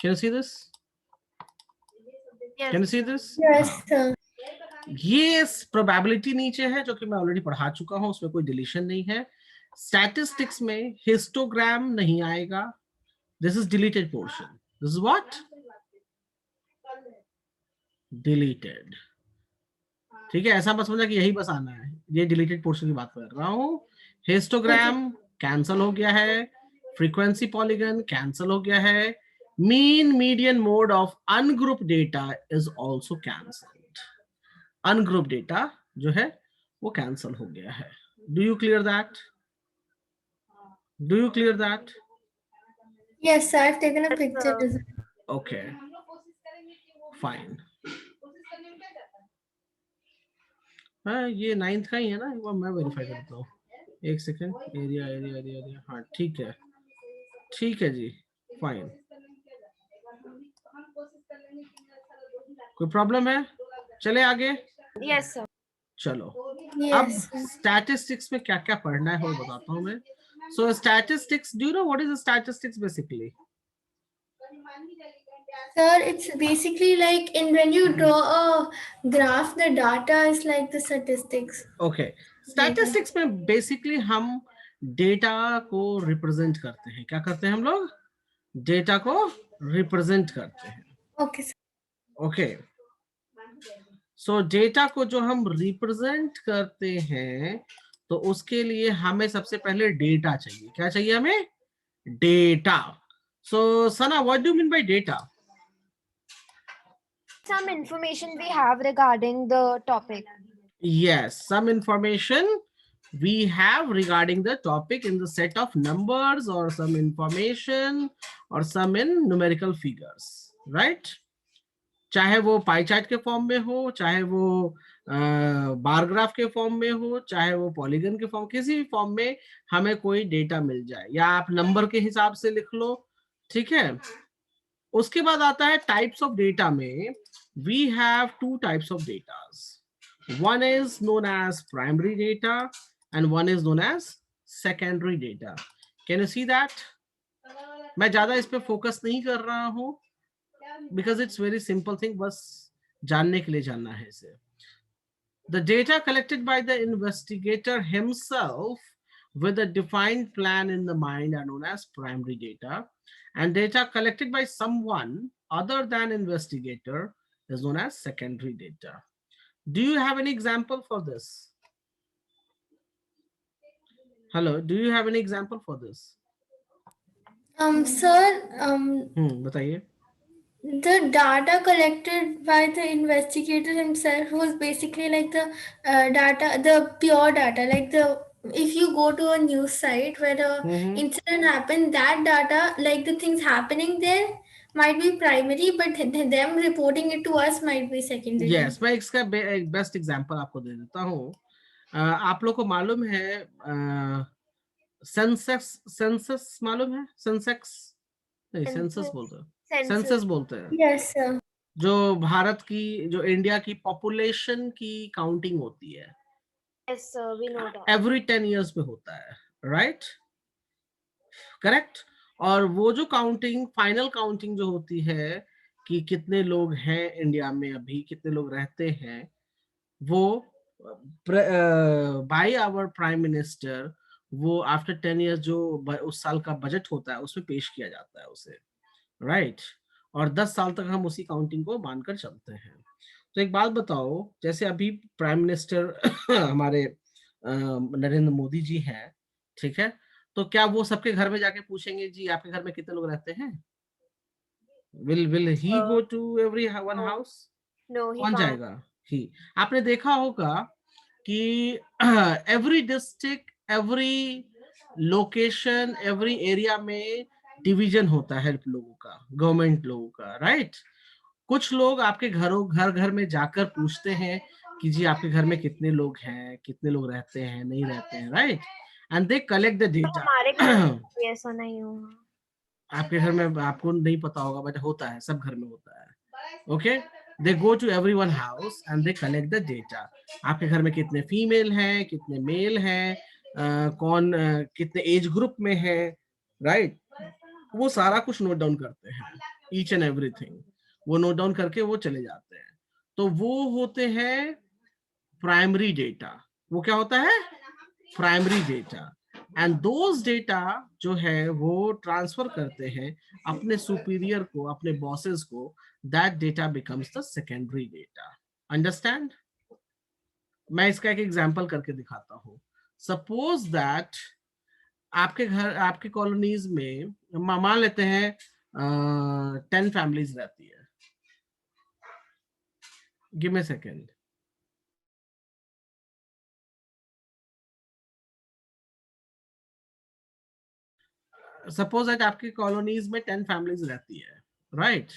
Can you see this? Yes. Can you see this? Yes, sir. ये probability नीचे है जो कि मैं ऑलरेडी पढ़ा चुका हूं, उसमें कोई डिलीशन नहीं है. स्टैटिस्टिक्स में हिस्टोग्राम नहीं आएगा. This is deleted portion. This is what? Deleted. ठीक है, ऐसा मत समझना कि यही बस आना है. ये डिलीटेड पोर्शन की बात कर रहा हूं. हिस्टोग्राम कैंसल हो गया है. फ्रीक्वेंसी पॉलीगन कैंसल हो गया है. Mean median mode of ungroup data is also cancelled. Ungroup data जो है वो कैंसल हो गया है. Do you clear that? Do you clear that? Yes, sir. I've taken a picture. Okay, fine. हाँ, ये 9th का ही है ना, एक बार मैं वेरीफाई करता हूँ. एक second. Area area area area. हाँ ठीक है, ठीक है जी, फाइन. कोई प्रॉब्लम है? चले आगे. Yes, sir. चलो. Yes. अब स्टैटिस्टिक्स में क्या क्या पढ़ना है वो बताता हूँ मैं. So statistics, do you know what is statistics basically? Sir, it's basically like when you draw a graph, the data is like the statistics. Okay. Statistics में बेसिकली हम डेटा को रिप्रेजेंट करते हैं. क्या करते हैं हम लोग? डेटा को रिप्रेजेंट करते हैं. Okay, sir. ओके. सो डेटा को जो हम रिप्रेजेंट करते हैं तो उसके लिए हमें सबसे पहले डेटा चाहिए. क्या चाहिए हमें? Data. So Sana, what do you mean by data? Some information we have regarding the topic. Yes, some information we have regarding the topic in the set of numbers or some information or some in numerical figures, right? चाहे वो pie chart के form में हो, चाहे वो bar graph के form में हो, चाहे वो पॉलीगन के फॉर्म, किसी भी फॉर्म में हमें कोई डेटा मिल जाए, या आप नंबर के हिसाब से लिख लो. ठीक है. उसके बाद आता है टाइप्स ऑफ डेटा में. We have 2 types of datas. One is known as primary data and one is known as secondary data. Can you see that? मैं ज्यादा इस पे फोकस नहीं कर रहा हूं because it's very simple thing, बस जानने के लिए जानना है इसे. The data collected by the investigator himself with a defined plan in the mind are known as primary data, and data collected by someone other than investigator is known as secondary data. Do you have any example for this? Hello, do you have any example for this? Sir, बताइए. the data collected by the investigator himself was basically like the data, the pure data, like the if you go to a news site where a incident happened, that data, like the things happening there, might be primary, but them reporting it to us might be secondary. Yes, मैं इसका एक best example आपको दे देता हूँ. आप लोग को मालूम है सेंसस मालूम है? सेंसेक्स नहीं, सेंसस बोलते हैं. सेंसस बोलते हैं. Yes, sir. जो भारत की, जो इंडिया की पॉपुलेशन की काउंटिंग होती है. Yes, sir. We know that. Every 10 years पे होता है, राइट? करेक्ट. और वो जो काउंटिंग, फाइनल काउंटिंग जो होती है कि कितने लोग हैं इंडिया में, अभी कितने लोग रहते हैं, वो बाय आवर प्राइम मिनिस्टर, वो आफ्टर 10 years जो उस साल का बजट होता है उसमें पेश किया जाता है उसे, राइट? और 10 साल तक हम उसी काउंटिंग को मानकर चलते हैं. तो एक बात बताओ, जैसे अभी प्राइम मिनिस्टर हमारे नरेंद्र मोदी जी हैं, ठीक है, तो क्या वो सबके घर में जाके पूछेंगे जी आपके घर में कितने लोग रहते हैं? will he go to every one house? No, he कौन can't. जाएगा? ही. आपने देखा होगा कि every district, every location, every area में डिवीजन होता है लोगों का, गवर्नमेंट लोगों का, राइट? कुछ लोग आपके घर में जाकर पूछते हैं कि जी आपके घर में कितने लोग हैं, कितने लोग रहते हैं, नहीं रहते हैं, right? And they collect the data. हमारे घर में ऐसा नहीं होगा. आपके घर में आपको नहीं पता होगा, बट होता है, सब घर में होता है. Okay. They go to everyone house and they collect the data. आपके घर में कितने फीमेल हैं, कितने मेल हैं, कितने एज ग्रुप में है, राइट? वो सारा कुछ नोट डाउन करते हैं. ईच एंड एवरीथिंग, वो नोट डाउन करके वो चले जाते हैं। तो वो होते हैं प्राइमरी डेटा। वो क्या होता है? Primary data. And those data जो है वो ट्रांसफर करते हैं अपने सुपीरियर को, अपने बॉसेस को, that data becomes the secondary data. Understand? मैं इसका एक एग्जांपल करके दिखाता हूँ। सपोज दैट आपके घर, आपके कॉलोनीज में मान लेते हैं 10 फैमिलीज रहती है। Give me second. Suppose that आपकी कॉलोनीज में 10 फैमिलीज रहती है, राइट?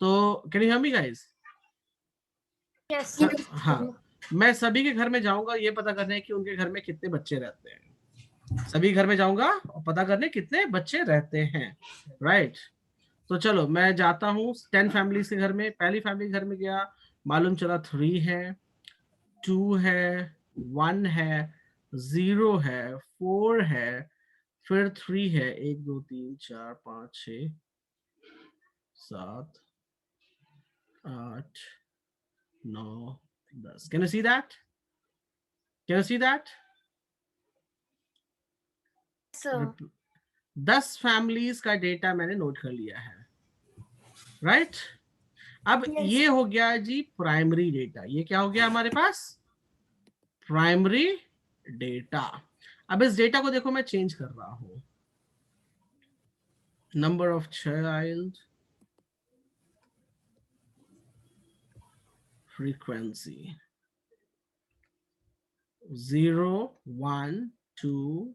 तो can you hear me guys? Yes. हाँ, मैं सभी के घर में जाऊंगा ये पता करने कि उनके घर में कितने बच्चे रहते हैं। सभी घर में जाऊंगा और पता करने कितने बच्चे रहते हैं, राइट? तो चलो मैं जाता हूँ 10 फैमिलीज के घर में। पहली फैमिली घर में गया, मालूम चला 3 है, 2 है, 1 है, 0 है, 4 है, फिर 3 है, 1 2 3 4 5 6 7 8 9 10। Can you see that? Can you see that? Sir. 10 families का डेटा मैंने नोट कर लिया है, राइट? अब Yes. ये हो गया जी प्राइमरी डेटा। ये क्या हो गया हमारे पास? Primary data. अब इस डेटा को देखो मैं चेंज कर रहा हूं। Number of child, frequency 0 1 2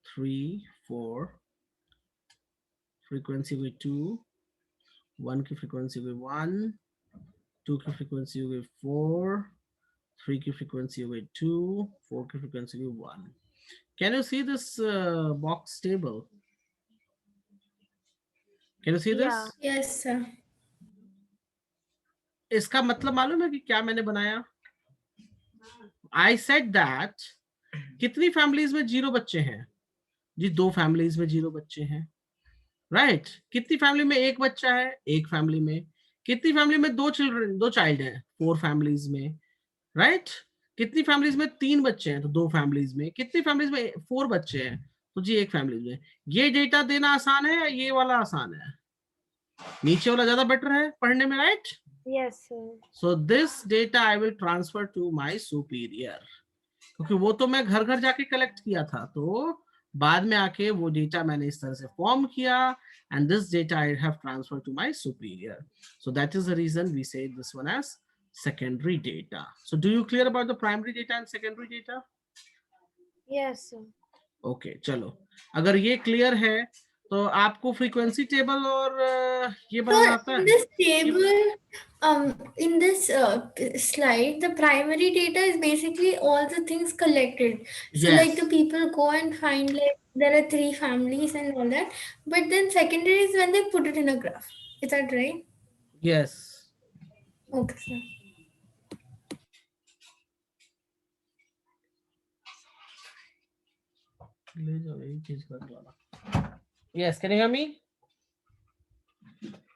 3 4, frequency हुई 2, 1 की फ्रीक्वेंसी हुई 1, 2 की फ्रीक्वेंसी हुई 4, 3 की फ्रीक्वेंसी हुई 2, 4 की फ्रीक्वेंसी हुई 1। Can you see this box table? Can you see this? Yeah. Yes, sir. इसका मतलब मालूम है कि क्या मैंने बनाया? I said that कितनी फैमिलीज में 0 बच्चे हैं जी? 2 फैमिलीज में 0 बच्चे हैं, राइट? कितनी फैमिली में 1 बच्चा है? 1 फैमिली में। कितनी फैमिली में 2 चिल्ड्रन, 2 चाइल्ड हैं? 4 फैमिलीज में, राइट? कितनी फैमिलीज में 3 बच्चे हैं? तो 2 फैमिलीज में। कितनी फैमिलीज में 4 बच्चे हैं? तो जी 1 फैमिली में। ये डेटा देना आसान है या ये वाला आसान है? नीचे वाला ज्यादा बेटर है पढ़ने में, right? Yes, sir. So this data I will transfer to my superior, क्योंकि वो तो मैं घर घर जाके कलेक्ट किया था, तो बाद में आके वो डेटा मैंने इस तरह से फॉर्म किया, and this data I have transferred to my superior. So that is the reason we say this one as secondary data. So do you clear about the primary data and secondary data? Yes, sir. Okay, चलो, अगर ये clear है तो आपको frequency table और ये बनाना आता So है? in this table, in this slide, the primary data is basically all the things collected. So like the Yes. people go and find like there are 3 families and all that. But then secondary is when they put it in a graph. Is that right? Yes. Okay, sir. ले जाओ यही चीज कर वाला। Yes, can you hear me?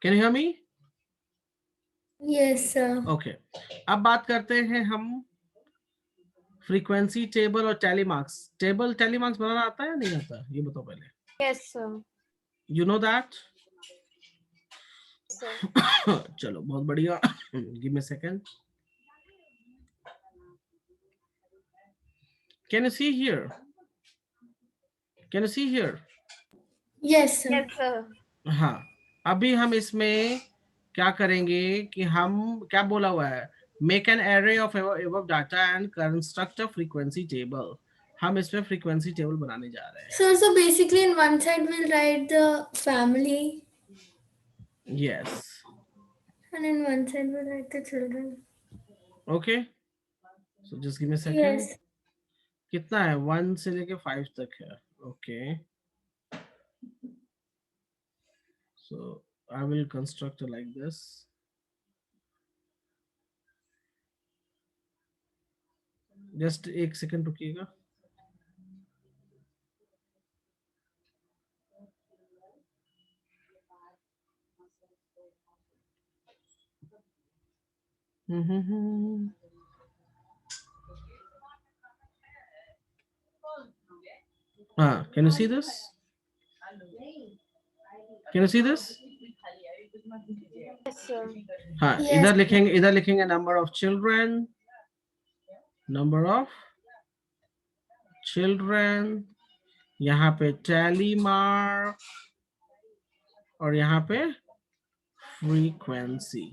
Can you hear me? Yes, sir. Okay. अब बात करते हैं हम फ्रीक्वेंसी टेबल और टेलीमार्क्स। टेलीमार्क्स बनाना आता है या नहीं आता? ये बताओ पहले। Yes, sir. You know that? Sir. चलो बहुत बढ़िया। Give me a second. Can you see here? Can you see here? Yes, sir. Yes, sir. हाँ, अभी हम इसमें क्या करेंगे कि हम क्या बोला हुआ है? Make an array of above data and construct a frequency table. हम इसमें फ्रीक्वेंसी टेबल बनाने जा रहे हैं। So basically in one side we'll write the family Yes. and in one side we'll write the children. Okay. So just give me a second. Yes. कितना है? 1 से लेके 5 तक है। Okay. So I will construct it like this. Just एक second रुकिएगा। Can you see this? Can you see this? Yes, sir. हाँ, Yes. इधर लिखेंगे number of children, यहाँ पे tally mark और यहाँ पे frequency.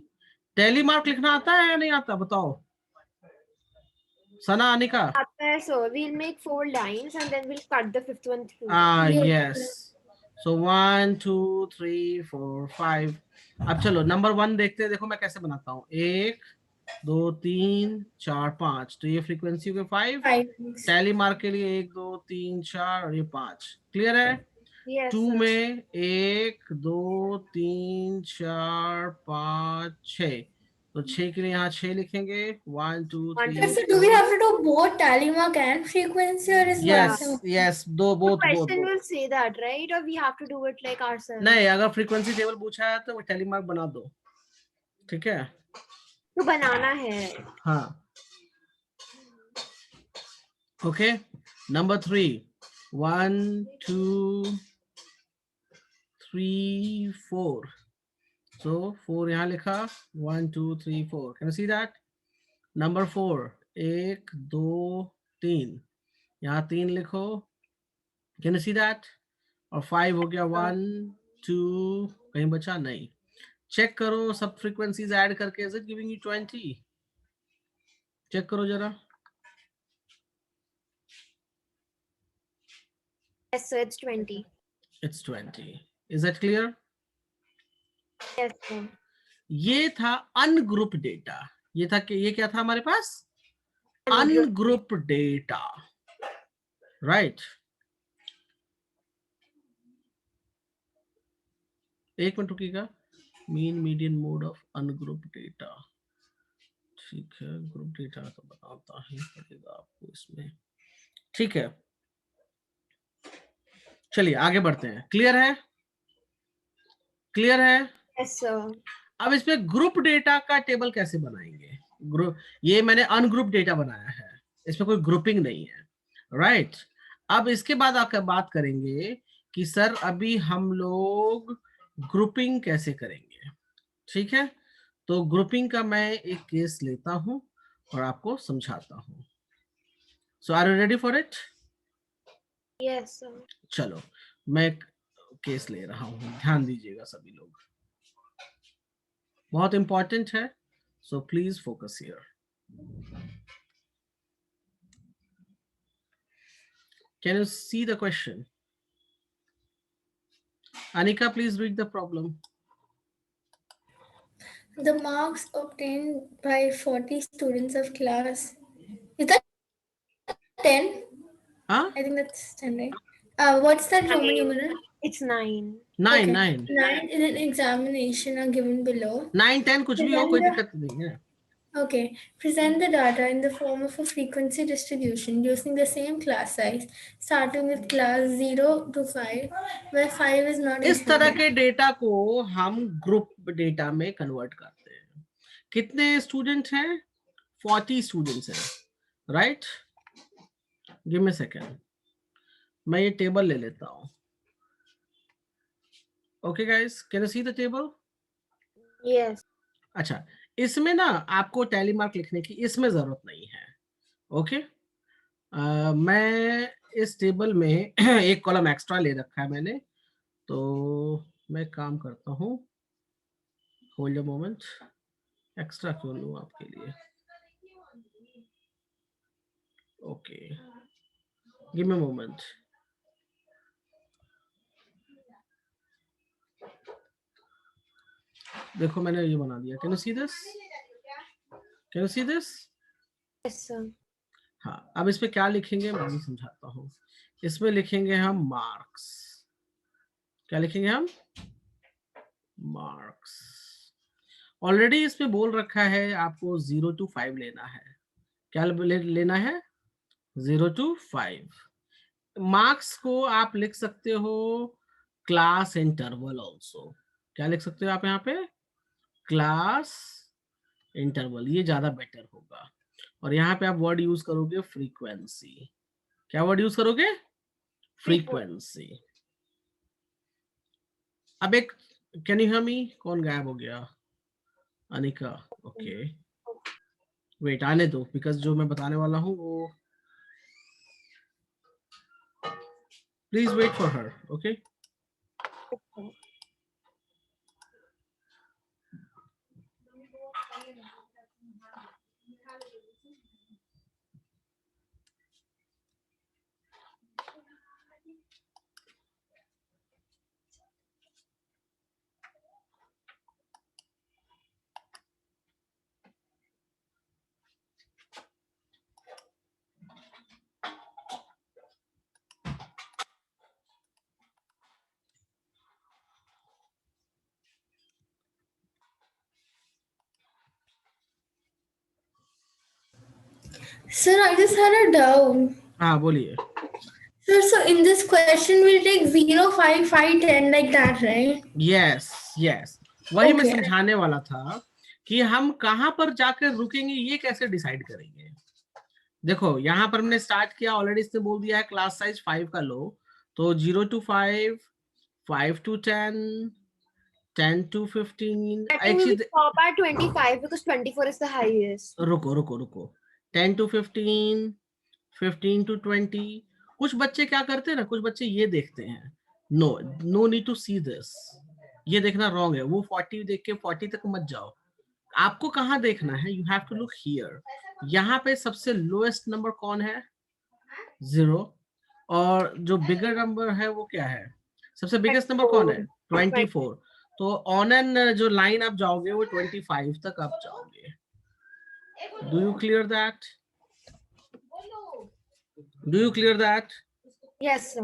tally mark लिखना आता है या नहीं आता, बताओ सना, Anika? So we'll make 4 lines and then we'll cut the 5th one through. Yes. So 1 2 3 4 5. अब चलो नंबर 1 देखते हैं, देखो मैं कैसे बनाता हूँ. 1 2 3 4 5, तो ये फ्रीक्वेंसी हो गए 5. 5. टैली मार्क के लिए 1 2 3 4 और ये 5. क्लियर है? Yes, 2 sir. में 1 2 3 4 5 6, तो 6 के लिए यहाँ 6 लिखेंगे. 1 2 3. So do we have to do both tally mark and frequency, or is Yes, one? yes, both. Question will say that, right? Or we have to do it like ourselves? नहीं, अगर frequency table पूछा है तो tally mark बना दो, ठीक है? तो बनाना है. हाँ. Okay. Number 3. 1 2 3 4. So 4 यहाँ लिखा. 1 2 3 4. Can you see that? Number 4. 1 2 3. यहाँ 3 लिखो. Can you see that? और 5 हो गया. 1 2. कहीं बचा नहीं. चेक करो सब फ्रीक्वेंसीज ऐड करके. Is it giving you 20? Check करो जरा. Yes, so it's 20. It's 20. Is that clear? Yes, sir. ये था अनग्रुप डेटा. ये था कि ये क्या था हमारे पास? Ungroup data, right? एक मिनट रुकिएगा. Mean median mode of ungroup data. ठीक है, ग्रुप डेटा तो बताता ही पड़ेगा आपको इसमें. ठीक है, चलिए आगे बढ़ते हैं. क्लियर है? क्लियर है? Yes, sir. अब इसमें ग्रुप डेटा का टेबल कैसे बनाएंगे? ग्रुप, ये मैंने अनग्रुप डेटा बनाया है, इसमें कोई ग्रुपिंग नहीं है, राइट? अब इसके बाद आकर बात करेंगे कि सर अभी हम लोग ग्रुपिंग कैसे करेंगे. ठीक है, तो ग्रुपिंग का मैं एक केस लेता हूं और आपको समझाता हूं. So are you ready for it? Yes, sir. चलो मैं एक केस ले रहा हूं, ध्यान दीजिएगा सभी लोग, बहुत इंपॉर्टेंट है. So please focus here. Can you see the question? Anika, please read the problem. The marks obtained by 40 students of class. Is that 10? Huh? I think that's 10, right? What's that Roman numeral? It's 9. 9 Okay. 9 9 in an examination are given below. 9 10 कुछ भी हो, कोई दिक्कत नहीं है. Okay. Present the data in the form of a frequency distribution using the same class size, starting with class 0 to 5, where 5 is not इस तरह included. के डेटा को हम ग्रुप डेटा में कन्वर्ट करते हैं. कितने स्टूडेंट हैं? 40 स्टूडेंट्स हैं, राइट? गिव मी सेकेंड, मैं ये टेबल ले लेता हूं. Okay guys, can you see the table? Yes. अच्छा, इसमें ना आपको टैली मार्क लिखने की इसमें जरूरत नहीं है. ओके, मैं इस टेबल में एक कॉलम एक्स्ट्रा ले रखा है मैंने, तो मैं काम करता हूं. Hold a moment. एक्स्ट्रा क्यों लूं आपके लिए? Okay, give me a moment. देखो मैंने ये बना दिया. Can you see this? Can you see this? Yes, sir. हाँ, अब इस पे क्या लिखेंगे मैं भी समझाता हूँ. इसमें लिखेंगे हम मार्क्स. क्या लिखेंगे हम? मार्क्स. ऑलरेडी इसमें बोल रखा है आपको 0 to 5 लेना है. क्या लेना है? 0 to 5. मार्क्स को आप लिख सकते हो क्लास इंटरवल ऑल्सो. क्या लिख सकते हो आप यहाँ पे? क्लास इंटरवल, ये ज्यादा बेटर होगा। और यहाँ पे आप वर्ड यूज करोगे फ्रीक्वेंसी। क्या वर्ड यूज करोगे? फ्रीक्वेंसी। अब एक, कैन यू हियर मी? कौन गायब हो गया? अनिका, ओके वेट, आने दो, बिकॉज जो मैं बताने वाला हूँ वो, please wait for her, okay. Sir, I just had a doubt. हाँ बोलिए। Sir, so in this question, we'll take 0, 5, 5, 10 like that, right? Yes yes, वही मैं Okay. समझाने वाला था कि हम कहाँ पर जाकर रुकेंगे, ये कैसे डिसाइड करेंगे। देखो यहाँ पर हमने स्टार्ट किया, ऑलरेडी इसने बोल दिया है क्लास साइज 5 का लो, तो 0 to 5, 5 to 10, 10 to 15। I एक think we will चीज, stop at 25 because 24 is the highest. रुको रुको रुको, 10 to 15, 15 to 20। कुछ बच्चे क्या करते हैं ना, कुछ बच्चे ये देखते हैं, no no need to see this, ये देखना रॉन्ग है, वो 40 देख के 40 तक मत जाओ। आपको कहाँ देखना है, you have to look here. यहाँ पे सबसे लोएस्ट नंबर कौन है? 0। और जो बिगर नंबर है वो क्या है? सबसे बिगेस्ट नंबर कौन है? 24। तो ऑन एन जो लाइन आप जाओगे वो 25 तक आप जाओगे। Do you clear that? Do you clear that? Yes, sir.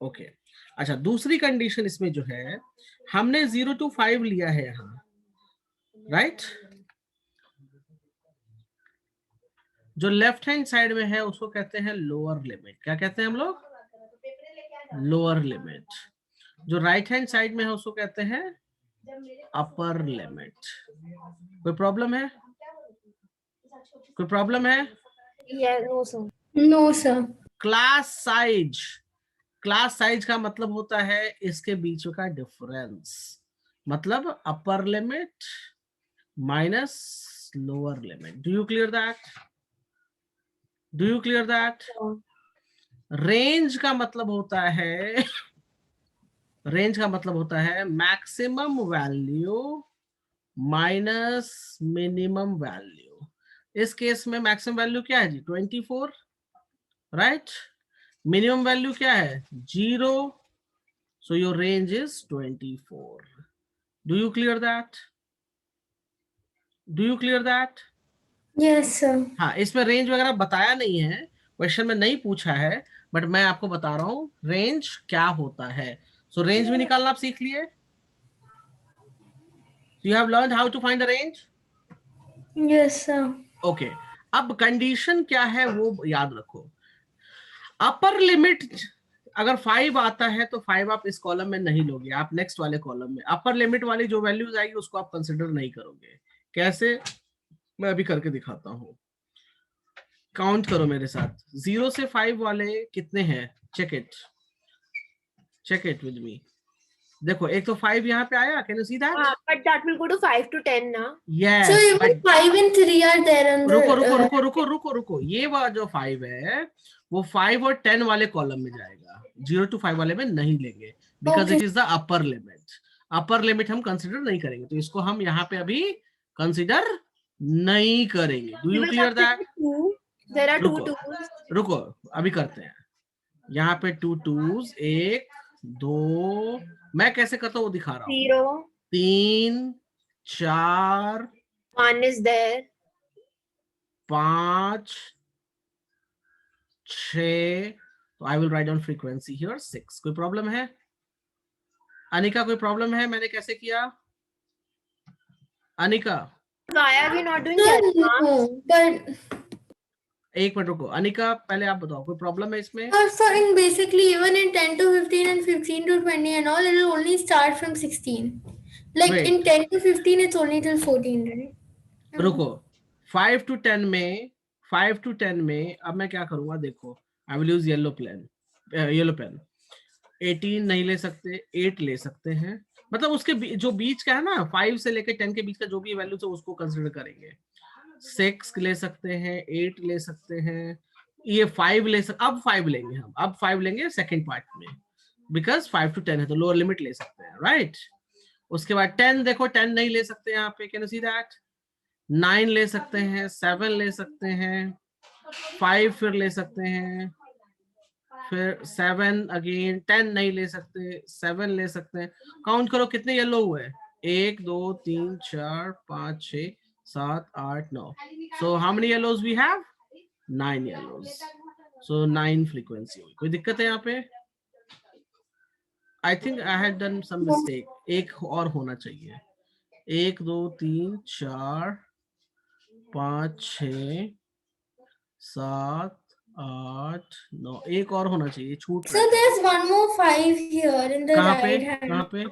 Okay अच्छा, दूसरी कंडीशन इसमें जो है, हमने 0 to 5 लिया है यहाँ, राइट? जो लेफ्ट हैंड साइड में है उसको कहते हैं लोअर लिमिट। क्या कहते हैं हम लोग? Lower limit. जो राइट हैंड साइड में है उसको कहते हैं अपर लिमिट। कोई प्रॉब्लम है? कोई प्रॉब्लम है? Yeah, no, sir. No, sir. Class size, class size का मतलब होता है इसके बीच का डिफरेंस, मतलब upper limit minus lower limit. Do you clear that? Do you clear that? Range का मतलब होता है, रेंज का मतलब होता है maximum value minus minimum value. इस केस में मैक्सिमम वैल्यू क्या है जी? 24, राइट? मिनिमम वैल्यू क्या है? 0। So your range is 24। Do you clear that? Do you clear that? Yes, sir. हाँ, इसमें रेंज वगैरह बताया नहीं है, क्वेश्चन में नहीं पूछा है, बट मैं आपको बता रहा हूँ रेंज क्या होता है। सो रेंज भी निकालना आप सीख लिए। You have learn how to find the range. Yes, sir. Okay, अब कंडीशन क्या है वो याद रखो। अपर लिमिट अगर 5 आता है तो 5 आप इस कॉलम में नहीं लोगे, आप नेक्स्ट वाले कॉलम में अपर लिमिट वाली जो वैल्यूज आएगी उसको आप कंसिडर नहीं करोगे। कैसे? मैं अभी करके दिखाता हूँ। काउंट करो मेरे साथ, 0 से 5 वाले कितने हैं? Check it, check it with me. देखो एक तो 5 यहाँ पे आया, can you see that? But that will go to 5 to 10 now. Yes. So even 5 and 3 are there on the. रुको रुको रुको रुको रुको रुको, ये वाला जो 5 है वो 5 और 10 वाले कॉलम में जाएगा, 0 to 5 वाले में नहीं लेंगे, because it is the upper limit. Upper limit हम कंसिडर नहीं करेंगे, तो इसको हम यहाँ पे अभी कंसिडर नहीं करेंगे। Do you clear that? There are two रुको twos. रुको, अभी करते हैं। यहाँ पे 2 2s, 1 2, मैं कैसे करता हूँ वो दिखा रहा हूँ। 0. 3 4 1 is there. 5 6, तो I will write down frequency here 6। कोई प्रॉब्लम है? अनिका कोई प्रॉब्लम है? मैंने कैसे किया? Anika Why are we not doing that? No, but एक मिनट रुको, अनिका पहले आप बताओ कोई प्रॉब्लम है इसमें? so in basically even in 10 to 15 and 15 to 20 and all, it will only start from 16. Like Wait. in 10 to 15, it's only till 14, right? रुको, 5 to 10 में, 5 to 10 में अब मैं क्या करूंगा, देखो, I will use yellow pen. 18 नहीं ले सकते, 8 ले सकते हैं, मतलब उसके जो बीच का है ना, 5 से लेकर 10 के बीच का जो भी वैल्यू है उसको कंसिडर करेंगे। 6 ले सकते हैं, 8 ले सकते हैं, ये 5 अब 5 लेंगे हम, अब 5 लेंगे सेकंड पार्ट में, बिकॉज 5 to 10 है तो लोअर लिमिट ले सकते हैं, राइट। उसके बाद 10, देखो 10 नहीं ले सकते यहाँ पे, कैन यू सी दैट। 9 ले सकते हैं, 7 ले सकते हैं, 5 फिर ले सकते हैं, फिर 7 अगेन, 10 नहीं ले सकते, 7 ले सकते हैं। काउंट करो कितने येलो हुए, 1 2 3 4 5 6 7 8 9। So how many yellows we have, 9 yellows. So 9 frequency हुई। कोई दिक्कत है यहाँ पे? I think I had done some mistake, एक और होना चाहिए। 1 2 3 4 5 6 7 8 9, एक और होना चाहिए, छूट So रहा है। there's one more 5 here in the कहाँ पे, right hand. कहाँ पे?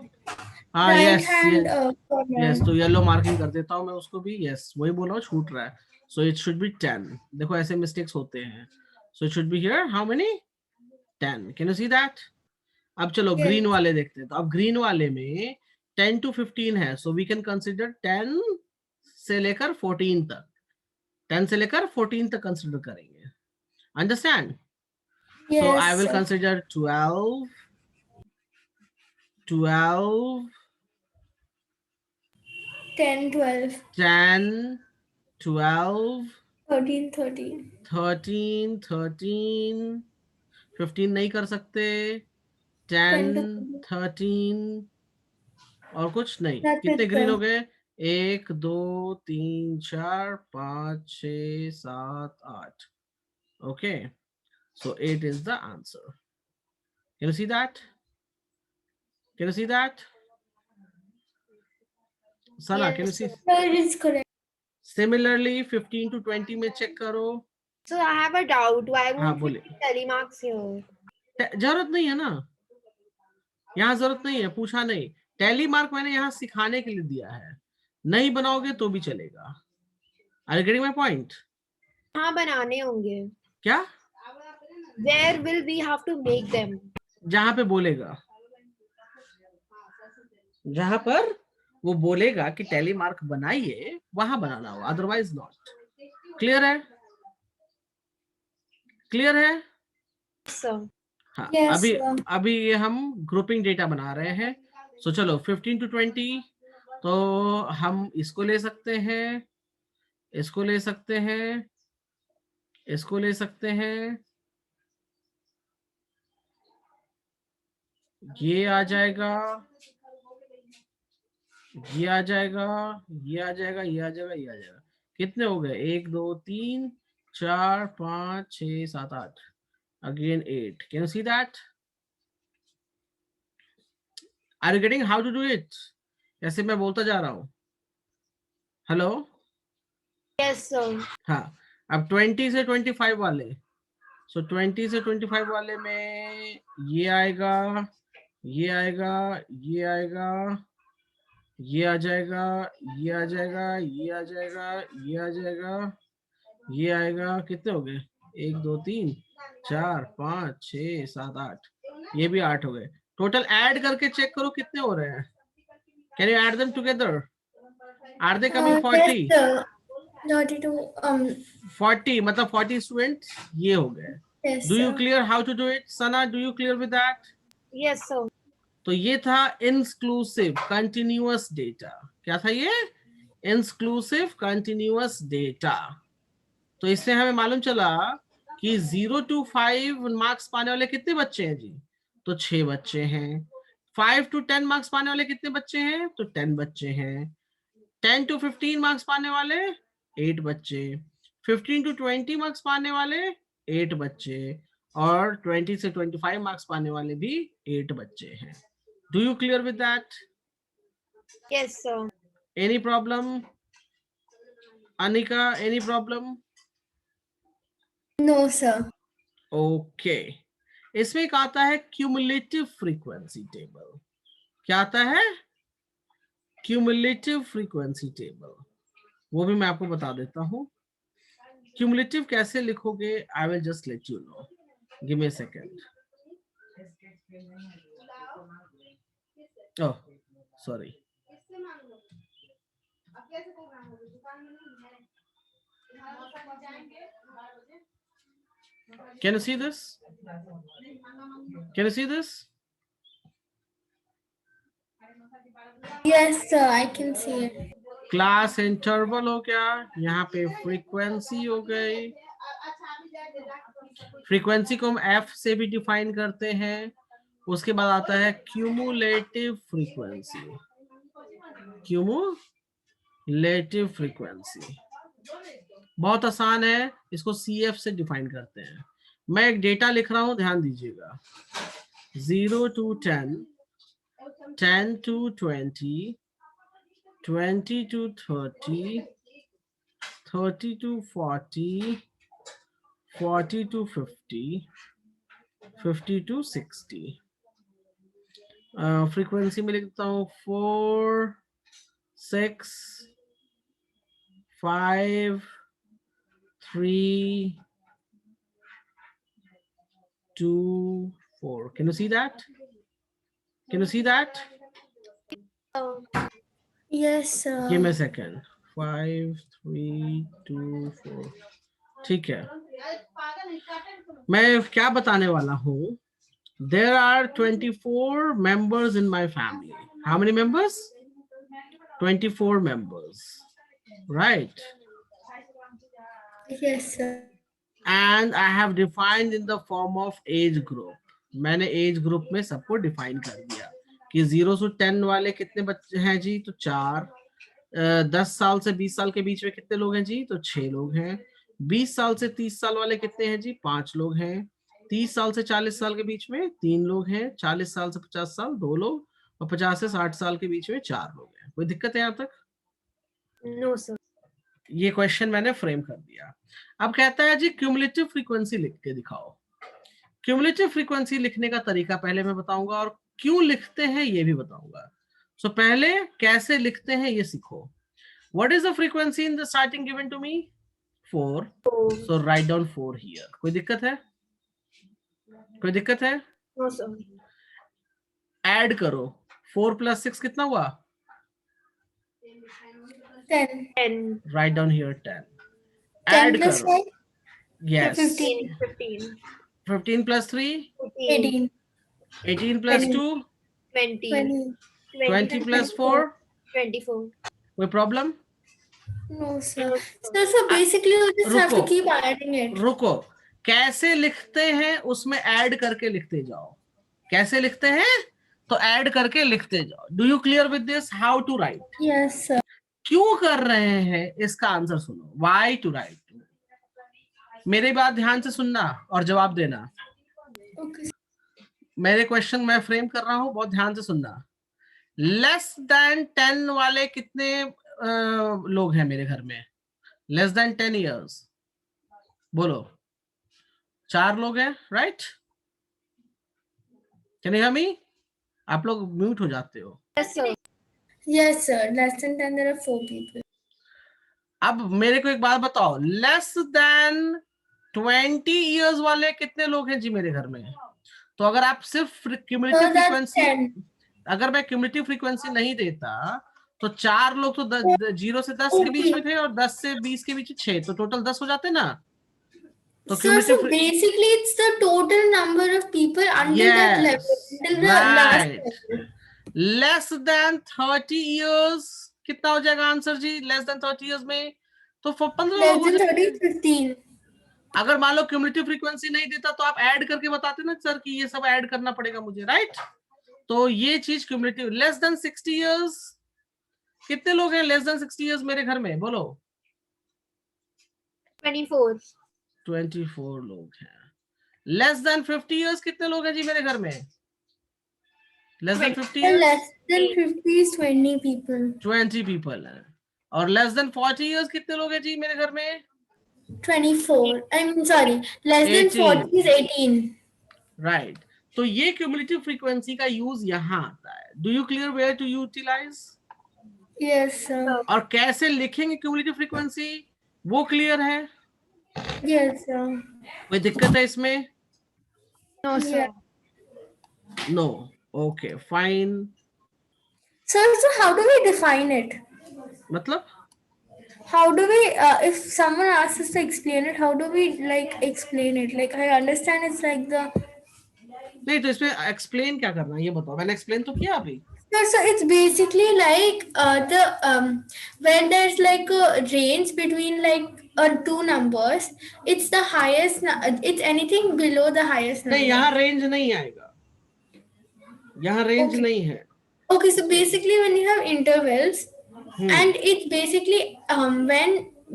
हाँ, Right yes hand yes, corner. तो येलो मार्किंग कर देता हूँ मैं उसको भी, यस वही बोल रहा हूँ, छूट रहा है। So it should be 10। देखो ऐसे मिस्टेक्स होते हैं। So it should be here, how many, 10। Can you see that? अब चलो Yes. ग्रीन वाले देखते हैं। तो अब ग्रीन वाले में 10 to 15 है, सो वी कैन कंसिडर 10 से लेकर 14 तक, 10 से लेकर 14 तक कंसिडर करेंगे। Understand? Yes. So I will sir. consider 12, 12, 10, 12, 10, 12, 13, 13. 13, 13, 15 नहीं कर सकते, 10 to 10, 13 और कुछ नहीं। That's कितने it, ग्रीन sir. हो गए, 1 2 3 4 5 6 7 8। Okay, so 8 is the answer. Can you see that? Can you see that? Sana, can you Yes, see? sir. Sir, it is correct. Similarly 15 to 20 में चेक करो। So I have a doubt. Why हाँ won't we बोले, get telemarks here? जरूरत नहीं है ना, यहाँ जरूरत नहीं है, पूछा नहीं। टैली मार्क मैंने यहाँ सिखाने के लिए दिया है, नहीं बनाओगे तो भी चलेगा। Are you getting my point? हाँ बनाने होंगे। क्या? Where will we have to make them? जहां पे बोलेगा, जहां पर वो बोलेगा कि टैली मार्क बनाइए, वहां बनाना होगा, अदरवाइज नॉट। क्लियर है? क्लियर है? So हाँ, Yes, अभी sir. अभी ये हम ग्रुपिंग डेटा बना रहे हैं। सो चलो 15 to 20, तो हम इसको ले सकते हैं, इसको ले सकते हैं, इसको ले सकते हैं, ये आ जाएगा, ये आ जाएगा, ये आ जाएगा, ये आ जाएगा, ये आ जाएगा। कितने हो गए, 1 2 3 4 5 6 7 8, again 8। Can you see that? Are you getting how to do it? ऐसे मैं बोलता जा रहा हूँ। हेलो? yes, sir. हाँ, अब 20 से 25 वाले, सो 20 से 25 वाले में ये आएगा, ये आएगा, ये आएगा, ये आ जाएगा, ये आ जाएगा, ये आ जाएगा, ये आ जाएगा, ये आएगा। कितने हो गए, 1 2 3 4 5 6 7 8, ये भी 8 हो गए। टोटल ऐड करके चेक करो कितने हो रहे हैं। Can you add them together? Are they coming 40? Yes, sir. 32. 40 मतलब 40 स्टूडेंट ये हो गए। Yes, do you sir. Clear how to do it? Sana, do you clear with that? Yes, sir. तो ये था इंक्लूसिव कंटिन्यूअस डेटा। क्या था ये? Inclusive continuous data. तो इससे हमें मालूम चला कि 0 to 5 मार्क्स पाने वाले कितने बच्चे हैं जी? तो 6 बच्चे हैं। 5 to 10 मार्क्स पाने वाले कितने बच्चे हैं? तो 10 बच्चे हैं। 10 to 15 मार्क्स पाने वाले 8 बच्चे। 15 to 20 मार्क्स पाने वाले 8 बच्चे, और 20 से 25 मार्क्स पाने वाले भी 8 बच्चे हैं। Do you clear with that? Yes, sir. Any problem? Anika, any problem? No, sir. Okay. इसमें एक आता है क्यूमुलेटिव फ्रीक्वेंसी टेबल। क्या आता है? Cumulative frequency table. वो भी मैं आपको बता देता हूँ। क्यूमुलेटिव कैसे लिखोगे, I will just let you know, give me a second. Oh sorry, can you see this, can you see this? Yes, sir, I can see it. Class interval हो गया, यहाँ पे फ्रीक्वेंसी हो गई। फ्रीक्वेंसी को हम एफ से भी डिफाइन करते हैं। उसके बाद आता है क्यूमुलेटिव फ्रीक्वेंसी, क्यूमुलेटिव फ्रीक्वेंसी बहुत आसान है, इसको CF से डिफाइन करते हैं। मैं एक डेटा लिख रहा हूं, ध्यान दीजिएगा। 0 to 10, 10 to 20, 20 to 30, 30 to 40, 40 to 50, 50 to 60। Frequency में लिखता हूँ 4, 6, 5, 3, 2, 4. Can you see that? Can you see that? Yes, sir. Give me a second. 5, 3, 2, 4. ठीक है, मैं क्या बताने वाला हूँ। There are 24 members in my family. How many members? 24 members, right? Yes, sir. And I have defined in the form of age group. मैंने age group में सबको डिफाइन कर दिया कि 0 से 10 वाले कितने बच्चे हैं जी, तो 4। 10 साल से 20 साल के बीच में कितने लोग हैं जी, तो 6 लोग हैं। 20 साल से 30 साल वाले कितने हैं जी, 5 लोग हैं। 30 साल से 40 साल के बीच में 3 लोग हैं। 40 साल से 50 साल 2 लोग, और 50 से 60 साल के बीच में 4 लोग हैं। कोई दिक्कत है यहाँ तक? No sir. ये क्वेश्चन मैंने फ्रेम कर दिया। अब कहता है जी क्यूमुलेटिव फ्रीक्वेंसी लिख के दिखाओ। क्यूमुलेटिव फ्रीक्वेंसी लिखने का तरीका पहले मैं बताऊंगा, और क्यों लिखते हैं ये भी बताऊंगा। सो पहले कैसे लिखते हैं ये सीखो। What is the frequency in the starting given to me? 4। So write down 4 here. कोई दिक्कत है? कोई दिक्कत है? No sir. ऐड करो, 4 + 6 कितना हुआ? 10. 10, write down here 10। 10 add plus करो, 9, यस। 15. 15, 15 + 3, 18. 18 + 2, 20, 20. 20 + 4। 24. कोई problem? No, sir. So basically you just have to रुको। keep adding it. रुको, कैसे लिखते हैं उसमें ऐड करके लिखते जाओ। कैसे लिखते हैं? तो ऐड करके लिखते जाओ। Do you clear with this how to write? Yes, sir. क्यों कर रहे हैं इसका आंसर सुनो। Why to write? मेरी बात ध्यान से सुनना और जवाब देना। Okay. मेरे क्वेश्चन मैं फ्रेम कर रहा हूं, बहुत ध्यान से सुनना। लेस देन 10 वाले कितने लोग हैं मेरे घर में? लेस देन 10 इयर्स बोलो। 4 लोग हैं, राइट? कैन यू हियर मी? आप लोग म्यूट हो जाते हो। Yes, sir. Yes, sir. Less than 10, there are 4 people. अब मेरे को एक बात बताओ, लेस देन 20 इयर्स वाले कितने लोग हैं जी मेरे घर में? तो अगर आप सिर्फ क्यूमुलेटिव So that's फ्रीक्वेंसी, 10. अगर मैं क्यूमुलेटिव फ्रीक्वेंसी नहीं देता तो 4 लोग तो 0 से 10 के बीच में थे, और 10 से 20 के बीच में 6, तो टोटल 10 हो जाते ना। तो So cumulative basically it's the total number of people until that level, until the last level. Less than 30 इयर्s कितना हो जाएगा आंसर जी? लेस देन 30 इयर्स में तो 15 Less लोग हो than जाएंगे। 30, 15. अगर मान लो क्यूमुलेटिव फ्रीक्वेंसी नहीं देता तो आप ऐड करके बताते ना सर कि ये सब ऐड करना पड़ेगा मुझे, राइट? तो ये चीज क्यूमुलेटिव। लेस देन 60 इयर्स कितने लोग हैं? लेस देन 60 इयर्स मेरे घर में बोलो। 24. 24 लोग हैं। लेस देन 50 इयर्स कितने लोग हैं जी मेरे घर में? Less than 50 And years less than 50 is 20 people. 20 people हैं। और लेस देन 40 इयर्स कितने लोग हैं जी मेरे घर में? 24. I'm sorry. Less than 40 is 18. Right. तो ये क्यूमुलेटिव फ्रीक्वेंसी का यूज यहाँ आता है। Do you clear where to utilize? Yes, sir. और कैसे लिखेंगे क्यूमुलेटिव फ्रीक्वेंसी वो क्लियर है? Yes, sir. कोई दिक्कत है इसमें? No, sir. Yeah. No. Okay fine. Sir, so how do we define it? मतलब How do we, if someone asks us to explain it, how do we like explain it? Like I understand it's like the. नहीं, तो इसमें explain क्या करना है ये बताओ. मैंने एक्सप्लेन तो किया अभी. So it's basically like the when there's like a range between like two numbers, it's the highest. It's anything below the highest number. नहीं, यहाँ रेंज नहीं आएगा. यहाँ रेंज Okay. नहीं है. Okay, so basically when you have intervals, and it's basically when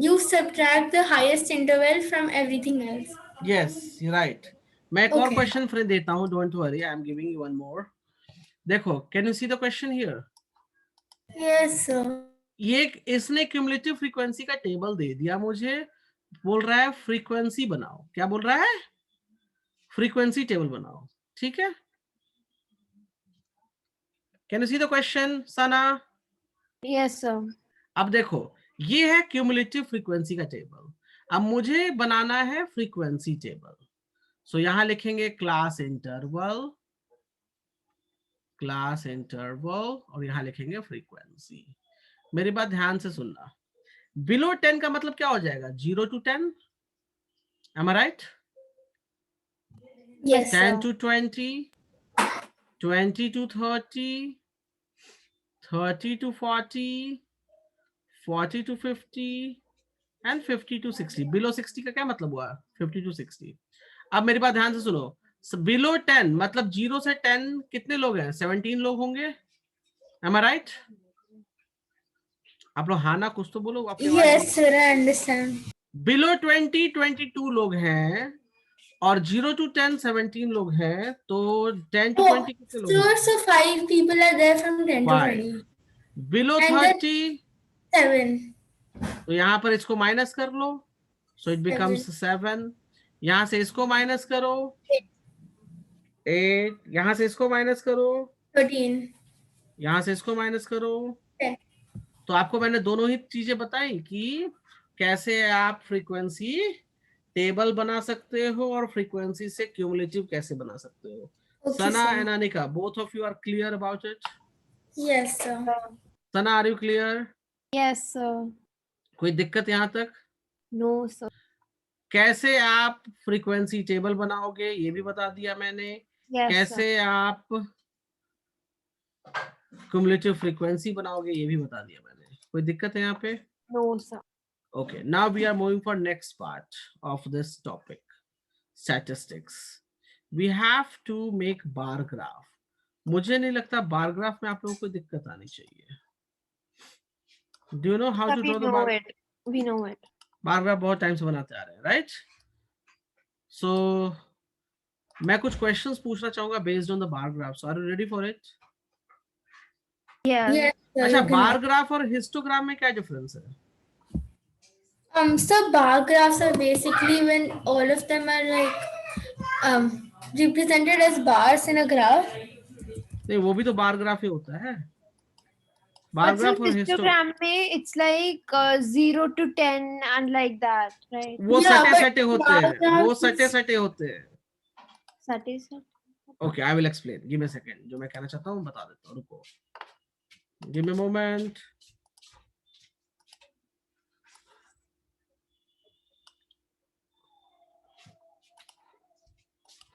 you subtract the highest interval from everything else. Yes, right. मैं एक और Okay. क्वेश्चन फिर देता हूँ. Don't worry, I am giving you one more. देखो, can you see the question here? Yes, sir. ये इसने cumulative frequency का टेबल दे दिया मुझे. बोल रहा है फ्रीक्वेंसी बनाओ. क्या बोल रहा है? फ्रीक्वेंसी टेबल बनाओ. ठीक है. Can you see the question Sana? Yes, sir. अब देखो, ये है क्यूमुलेटिव फ्रीक्वेंसी का टेबल. अब मुझे बनाना है फ्रीक्वेंसी टेबल. सो यहां लिखेंगे क्लास इंटरवल और यहां लिखेंगे फ्रीक्वेंसी. मेरी बात ध्यान से सुनना. बिलो 10 का मतलब क्या हो जाएगा? 0 to 10. Am I right? Yes, 10 sir. to 20, 20 to 30, 30 to 40, 40 to 50 and 50 to 60. Below 60 का क्या मतलब हुआ? 50 to 60. अब मेरी बात ध्यान से सुनो. बिलो 10 मतलब 0 से 10 कितने लोग हैं? 17 लोग होंगे. Am I right? आप लोग हाँ ना कुछ तो बोलो. आपके Yes, sir. I understand. Below 20 22 लोग हैं और 0 to 10 17 लोग हैं. तो 10 to 20 कितने लोग हैं? So 5 people are there from 10 to 5. 20. Below And then 30 7. तो यहाँ पर इसको माइनस कर लो. So it becomes 7. यहाँ से इसको माइनस करो 8. यहाँ से इसको माइनस करो 13. यहाँ से इसको माइनस करो. 10. तो आपको मैंने दोनों ही चीजें बताई कि कैसे आप फ्रीक्वेंसी टेबल बना सकते हो और फ्रीक्वेंसी से क्यूमुलेटिव कैसे बना सकते हो. Okay, Sana sir. and Anika, both of you are clear about it? Yes, sir. Sana, are you clear? Yes, sir. कोई दिक्कत यहाँ तक? No, sir. कैसे आप फ्रीक्वेंसी टेबल बनाओगे ये भी बता दिया मैंने. Yes, sir. कैसे आप क्यूमुलेटिव फ्रीक्वेंसी बनाओगे ये भी बता दिया मैंने. कोई दिक्कत है यहाँ पे? No, sir. Okay, now we are moving for next part of this topic, statistics. We have to make bar graph. मुझे नहीं लगता बार ग्राफ में आप लोगों को दिक्कत आनी चाहिए. Do you know how Sir, to we draw the know bar? it. We know it. Bar graph बहुत टाइम से बनाते आ रहे हैं, राइट? सो मैं कुछ क्वेश्चंस पूछना चाहूंगा based on the bar graphs. Are you ready for it? Yeah. Yes, sir. अच्छा, you can- बार ग्राफ और हिस्टोग्राम में क्या डिफरेंस है? So bar graphs are basically when all of them are like represented as bars in a graph. नहीं, वो भी तो bar graph ही होता है. बार But ग्राफ some और हिस्टोग्राम histogram में it's like 0 to 10 and like that, right? वो Yeah, सटे but सटे होते bar हैं. graph वो is- सटे सटे होते हैं. Satisfied. Okay, I will explain. Give me a second. जो मैं कहना चाहता हूँ बता देता हूँ. रुको, गिव मी अ मोमेंट.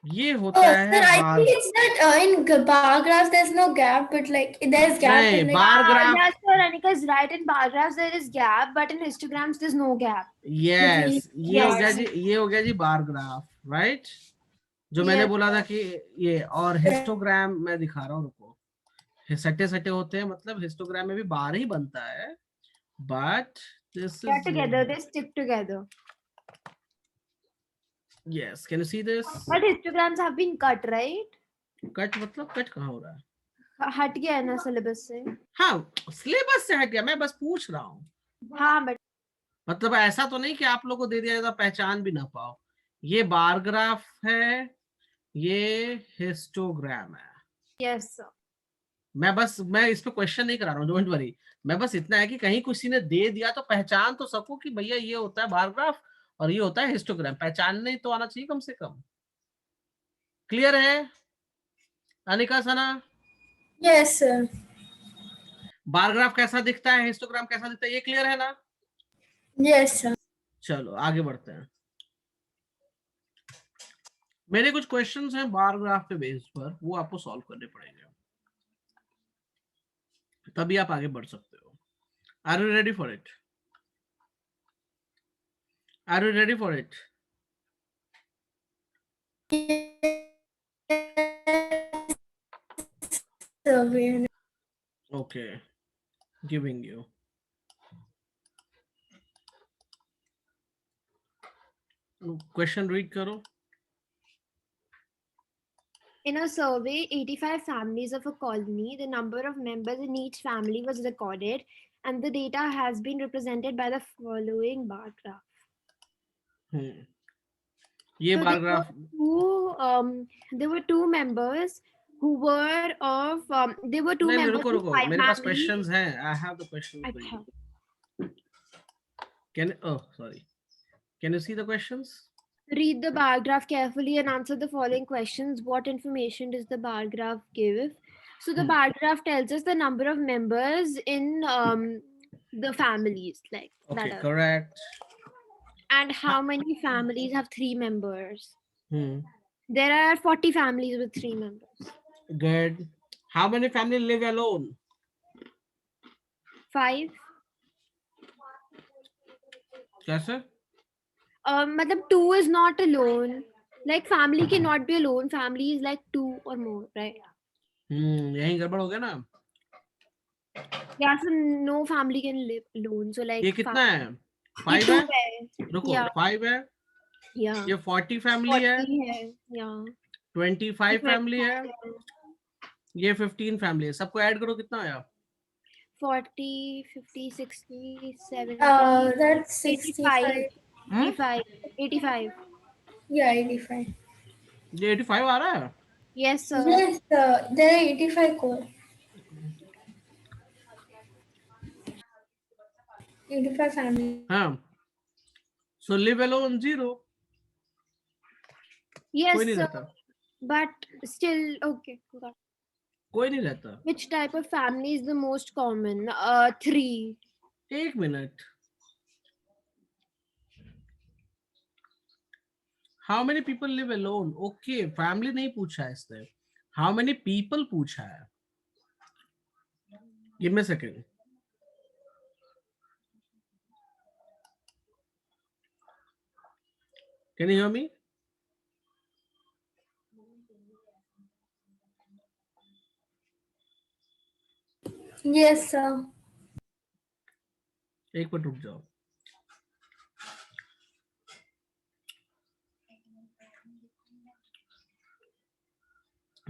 ये होता Oh, है sir, I bar. think it's that in bar graphs there's no gap, but like there's gap नहीं, in like bar graph. Yes, sir. Anika is right. In bar graphs there is gap, but in histograms there's no gap. Yes, ये हो गया Yes. जी. ये हो गया जी bar graph, right? जो मैंने Yes. बोला था कि ये. और हिस्टोग्राम मैं दिखा रहा हूँ. रुको, सटे सटे होते हैं मतलब हिस्टोग्राम में भी बार ही बनता है, but this They're is together. They stick together. Yes. Can you see this? But histograms have been cut, right? Cut मतलब कट कहाँ हो रहा है? हट गया है ना syllabus से. हाँ, सिलेबस से हट गया. मैं बस पूछ रहा हूँ. हाँ, but मतलब ऐसा तो नहीं कि आप लोगों को दे दिया जाता पहचान भी ना पाओ. ये बार ग्राफ है, ये हिस्टोग्राम है. yes, sir. मैं इस पे क्वेश्चन नहीं करा रहा हूँ, डोंट वरी। मैं बस इतना है कि कहीं किसी ने दे दिया तो पहचान तो सको कि भैया ये होता है बार ग्राफ और ये होता है हिस्टोग्राम, पहचानने तो आना चाहिए कम से कम। क्लियर है अनिका सना? Yes, sir. बार ग्राफ कैसा दिखता है, हिस्टोग्राम कैसा दिखता है, ये क्लियर है ना? Yes, sir. चलो आगे बढ़ते हैं। मेरे कुछ क्वेश्चंस हैं बार ग्राफ के बेस पर, वो आपको सॉल्व करने पड़ेंगे, तभी आप आगे बढ़ सकते हो। Are you ready for it? Are you ready for it? Sir. Okay, giving you. Question read करो। In a survey, 85 families of a colony, the number of members in each family was recorded, and the data has been represented by the following bar graph. ये So bar graph, there were two members who were of there were two नहीं members रुको of रुको, five मेरे पास families. Questions हैं, I have the question for अच्छा. You. Can sorry, can you see the questions? Read the bar graph carefully and answer the following questions. What information does the bar graph give? So the bar graph tells us the number of members in the families, like okay that, correct. and how many families have 3 members. Hmm. There are 40 families with 3 members. Good. How many family live alone? 5. कैसे? Matlab 2 is not alone. Like family cannot be alone. Family is like 2 or more, right? यही गड़बड़ हो गया ना। Yeah, so no family can live alone. So like ये कितना है? ये 5 2 है? है. रुको, Yeah. 5 है, Yeah. ये 40 फैमिली है, 40 है. Yeah. 25 फैमिली है, Yeah. ये 15 फैमिली है, सबको ऐड करो कितना आया? 40, 50, 60, 70, That's 85, 65. 85, 85. Yeah, 85. ये 85 आ रहा है? Yes, sir. Yes, there are 85 core. 85 families. हाँ, so live alone 0, Yes, कोई नहीं sir. रहता, But still, okay. Got it. कोई नहीं रहता। Which type of family is the most common? 3. एक minute, how many people live alone? Okay, family नहीं पूछा है इसने, how many people पूछा है। Give me a second. Can you hear me? Yes, sir. एक मिनट रुक जाओ।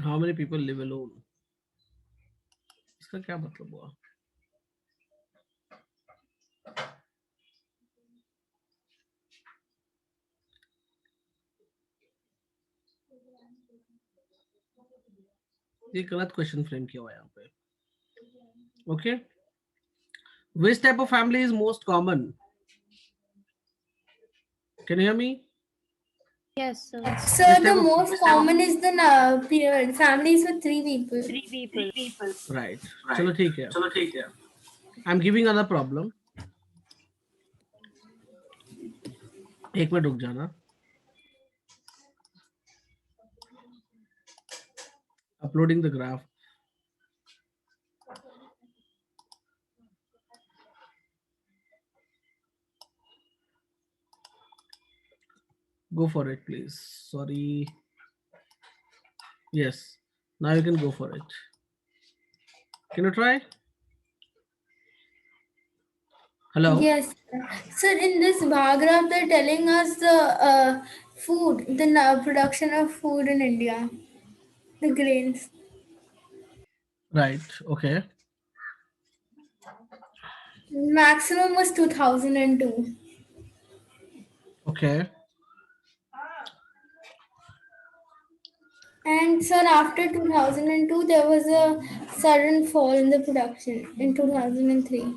How many people live alone? इसका क्या मतलब हुआ? ये गलत क्वेश्चन फ्रेम किया हुआ है यहाँ पे। Okay. Which type of family is most common? Can you hear me? Yes, sir. Sir, the most common is the families with 3 people. 3 people. Right. चलो ठीक है। I'm giving another problem. एक minute रुक जाना। Uploading the graph. Go for it, please. Sorry. Yes. Now you can go for it. Can you try? Hello? Yes, sir. Sir, in this bar graph, they're telling us the food, the production of food in India, the grains. Right. Okay. Maximum was 2002. Okay. And sir, after 2002, there was a sudden fall in the production in 2003.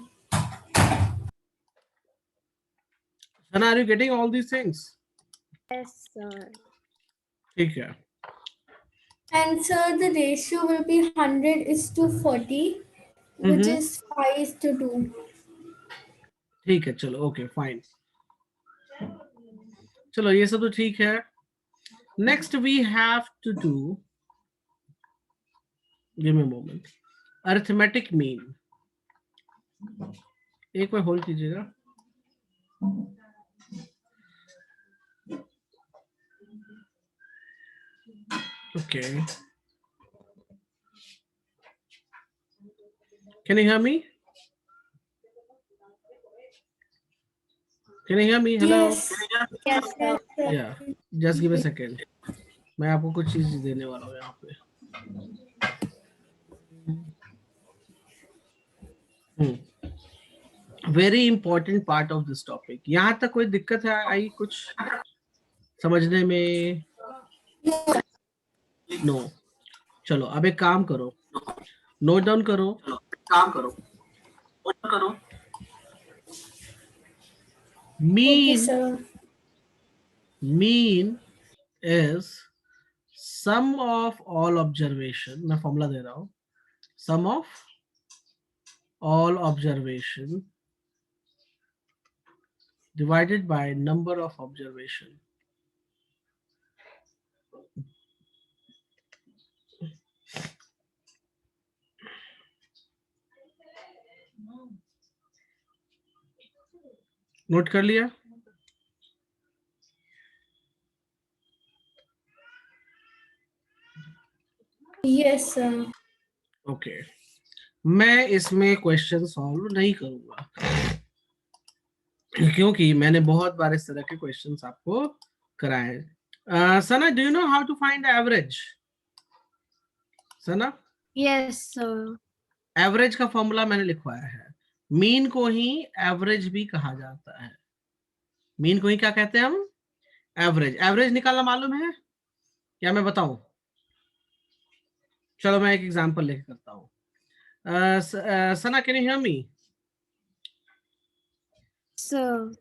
Sana, are you getting all these things? Yes, sir. ठीक है. And sir, the ratio will be 100:40, which is 5:2. ठीक है, चलो, okay fine. चलो ये सब तो ठीक है. Next we have to do, give me a moment, arithmetic mean. एक बार होल्ड कीजिएगा. Okay. Can you hear me? Can you hear me? Hello. Yes. Yes, sir. Yeah. Just give a second. मैं आपको कुछ चीज देने वाला हूँ यहाँ पे. Very important part of this topic. यहाँ तक कोई दिक्कत है आई कुछ समझने में? No. चलो अब एक काम करो, नोट डाउन करो. Okay, Mean, sir. mean is sum of all observation. मैं फॉर्मूला दे रहा हूँ. Sum of all observation divided by number of observation. Note कर लिया? Yes, sir. ओके. मैं इसमें क्वेश्चन सॉल्व नहीं करूंगा क्योंकि मैंने बहुत बार इस तरह के क्वेश्चंस आपको कराए. Sana, do you know how to find average? Sana, Yes, sir. Average का फॉर्मूला मैंने लिखवाया है. मीन को ही एवरेज भी कहा जाता है. मीन को ही क्या कहते हैं हम? एवरेज. एवरेज निकालना मालूम है क्या? मैं बताऊं? चलो मैं एक एग्जांपल लेके करता हूँ. Sana, can you hear me? Sir.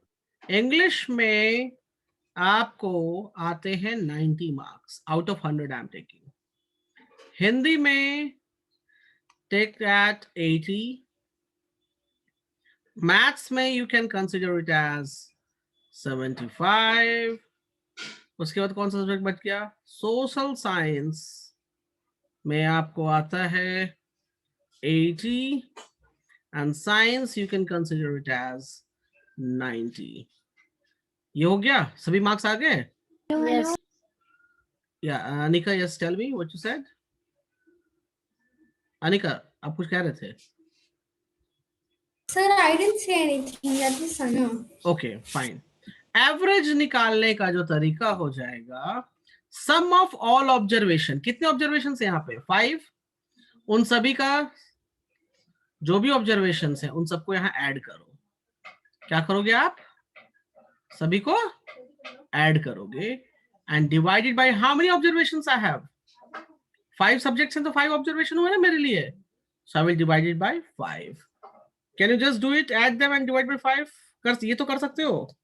English में आपको आते हैं 90 marks out of 100 I am taking. Hindi में take that 80. Maths में you can consider it as 75. उसके बाद कौन सा सब्जेक्ट बच गया? सोशल साइंस में आपको आता है 80 and science you can consider it as 90. ये हो गया? सभी मार्क्स आ गए? Yes. Yeah, Anika, yes, tell me what you said. Anika, आप कुछ कह रहे थे? Sir, I didn't say anything. That was Sana. Okay fine. Average निकालने का जो तरीका हो जाएगा, सम ऑफ ऑल ऑब्जर्वेशन. कितने ऑब्जर्वेशन है यहाँ पे? 5. उन सभी का जो भी ऑब्जर्वेशन है उन सबको यहाँ ऐड करो. क्या करोगे आप? सभी को ऐड करोगे and divided by how many observations I have? 5 subjects हैं तो 5 ऑब्जर्वेशन हुए ना मेरे लिए. So I will divide it by 5. Can you just do it? Add them and divide by 5. कर ये तो कर सकते हो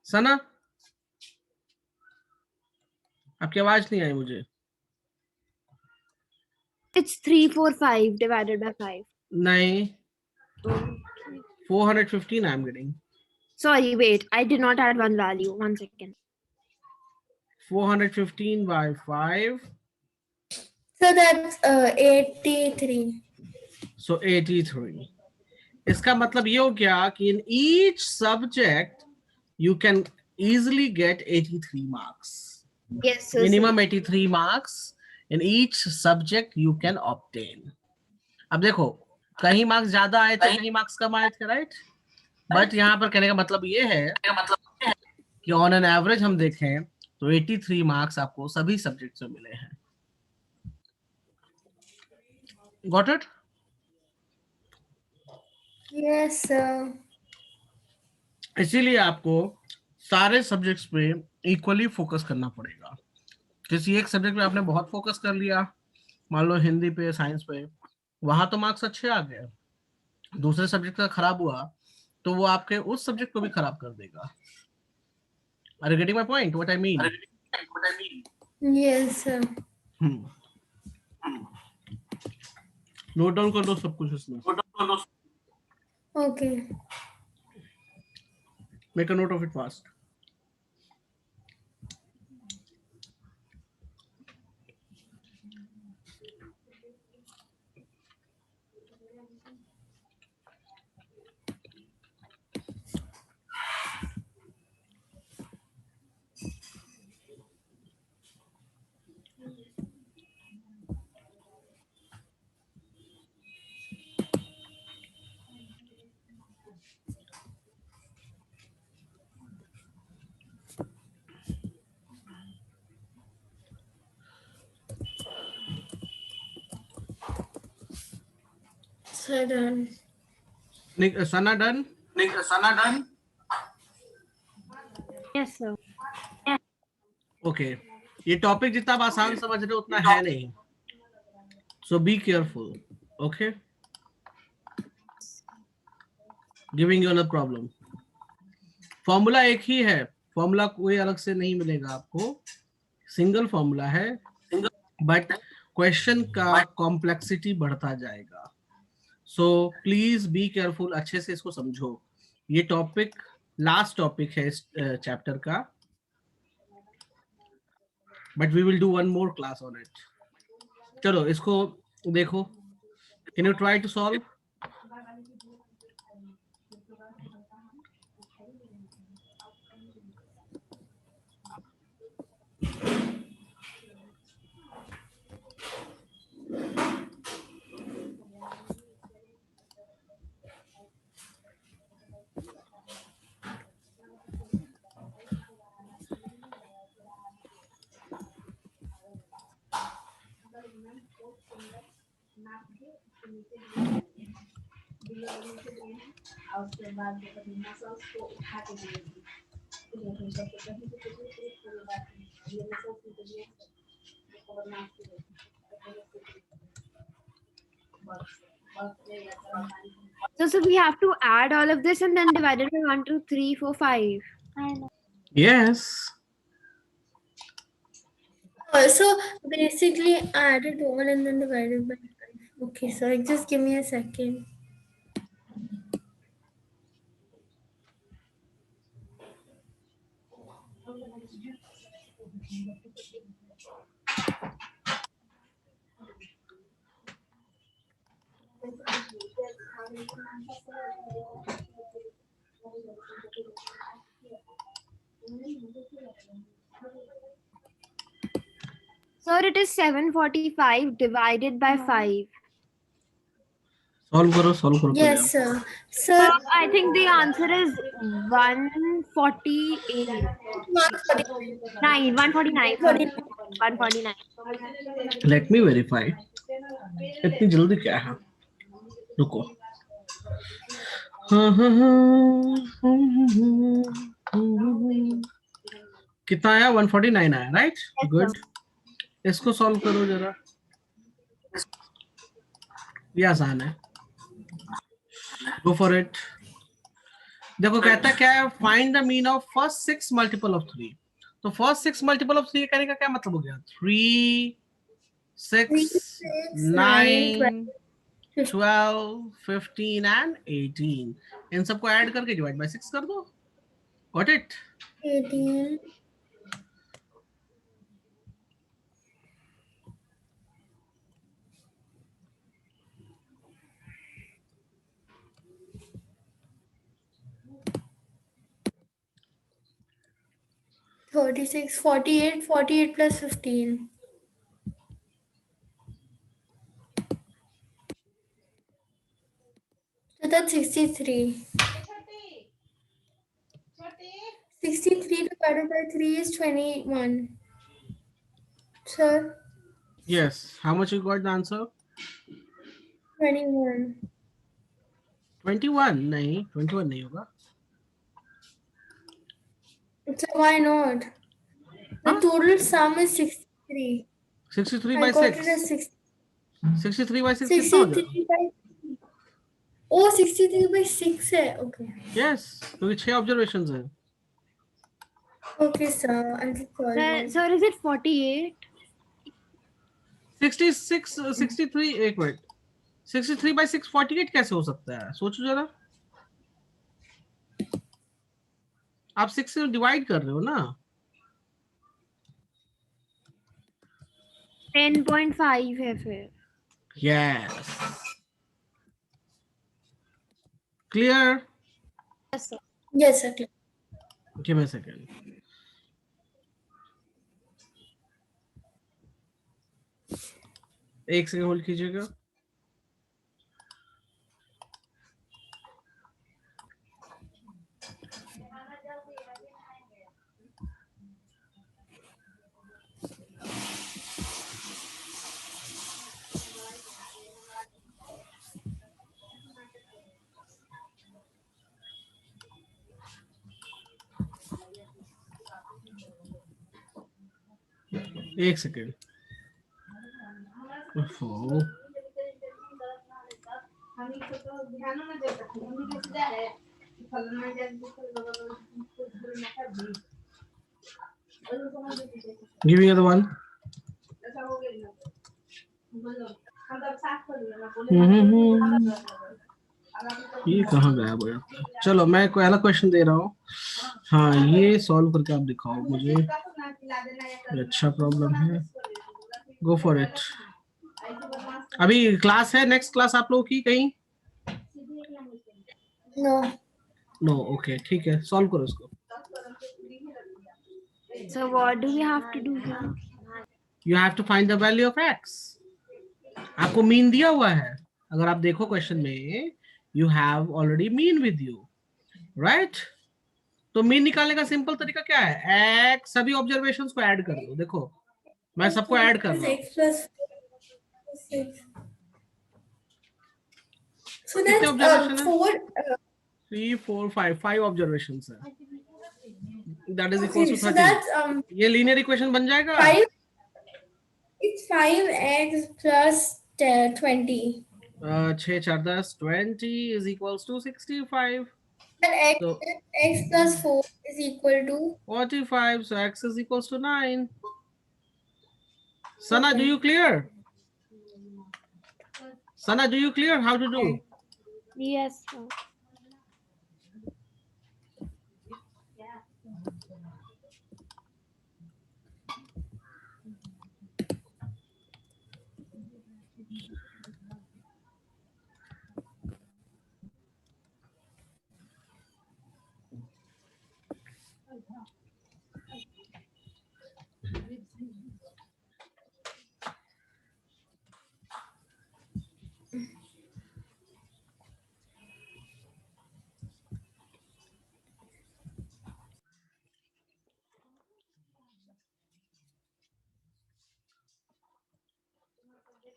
सना? आपकी आवाज नहीं आई मुझे. It's 345 divided by 5. नहीं, 415 I'm getting. Sorry, wait. I did not add one value. 1 second. 415 by 5. So that's 83. So 83. इसका मतलब ये हो गया कि in each subject you can easily get 83 marks. Yes, sir. Minimum 83 marks in each subject you can obtain. अब देखो, कहीं marks ज्यादा आए थे, कहीं मार्क्स कम आए थे, राइट? बट यहाँ पर कहने का मतलब ये है कि ऑन एन एवरेज हम देखें तो 83 मार्क्स आपको सभी सब्जेक्ट में मिले हैं. Got it? Yes, sir. इसीलिए आपको सारे सब्जेक्ट्स पे इक्वली फोकस करना पड़ेगा. किसी एक सब्जेक्ट पे आपने बहुत फोकस कर लिया, मान लो हिंदी पे, साइंस पे, वहां तो मार्क्स अच्छे आ गए, दूसरे सब्जेक्ट का खराब हुआ तो वो आपके उस सब्जेक्ट को भी खराब कर देगा। Are you getting my point, what I mean? Yes, sir. Note down कर दो सब कुछ इसमें, Okay. Make a note of it fast. Sir, done. Sana done? Yes, sir. Okay, ये टॉपिक जितना आप आसान समझ रहे हो उतना है नहीं, so be careful. Okay, giving you another problem. Formula एक ही है, फॉर्मूला कोई अलग से नहीं मिलेगा आपको, सिंगल फॉर्मूला है, बट क्वेश्चन का कॉम्प्लेक्सिटी बढ़ता जाएगा। सो प्लीज बी केयरफुल, अच्छे से इसको समझो। ये टॉपिक लास्ट टॉपिक है इस चैप्टर का, but we will do one more class on it. चलो इसको देखो, can you try to solve? So we have to add all of this and then divide it by 1, 2, 3, 4, 5. Yes. So basically added all and then divided by 5. Okay, so just give me a second. So it is 745 divided by 5. Solve करो Yes, sir. So Sir, I think the answer is 148. 149. 149. Let me verify. इतनी जल्दी क्या है? रुको। कितना आया? 149 आया, right? Good. इसको सॉल्व करो जरा, ये आसान है। Go for it. देखो कहता क्या है, find the mean of first 6 multiple of 3। तो फर्स्ट 6 मल्टीपल ऑफ 3 कहने का क्या मतलब हो गया? 3, 6, 9, 12, 15 एंड 18। इन सबको ऐड करके डिवाइड बाय 6 कर दो। Got it? 18. $36, 48, 48 plus 15. So that's 63. 63 divided by 3 is 21. Sir? Yes. How much you got the answer? 21. 21? नहीं, 21 नहीं होगा। So why not? The total sum is 60. 63. 63 I by got 6. it as 60. 63 by 6 कितना हो जाएगा? 63 by. Oh, 63 by 6 है. Okay. Yes, क्योंकि 6 observations हैं. Okay, sir. I'll solve it. Sir, is it 48? 66 63 एक मिनट. 63 by 6 48 कैसे हो सकता है? सोचो जरा. आप 6 से डिवाइड कर रहे हो ना. 10.5 है फिर. Yes. Clear? Yes, sir. Yes, sir. Give me a second. एक सेकंड होल्ड कीजिएगा. एक second. Give me the other one. ये कहाँ गायब हो जाता है? चलो मैं कोई अलग क्वेश्चन दे रहा हूँ. हाँ, ये सॉल्व करके आप दिखाओ मुझे. ये अच्छा प्रॉब्लम है. Go for it. अभी क्लास है, नेक्स्ट क्लास आप लोगों की कहीं? No. नो. ओके, ठीक है, सॉल्व करो इसको. So what do we have to do here? You have to find the value of x. आपको मीन दिया हुआ है. अगर आप देखो क्वेश्चन में, you have already mean with you, right? तो मीन निकालने का सिंपल तरीका क्या है? x सभी ऑब्जर्वेशंस को ऐड कर दो. देखो मैं सबको ऐड कर रहा हूँ. 6 plus 6. So कितने that's ऑब्जर्वेशन है? 4. 3 4 5 5 ऑब्जर्वेशंस है. That is equal Okay, to so 13. that's ये लीनियर इक्वेशन बन जाएगा. 5. It's 5x plus 20. 6 4 10 20 is equals to 65. And So x plus 4 is equal to 45. So x is equals to 9. Sana, Okay. do you clear? Sana, do you clear how to do? Yes, sir.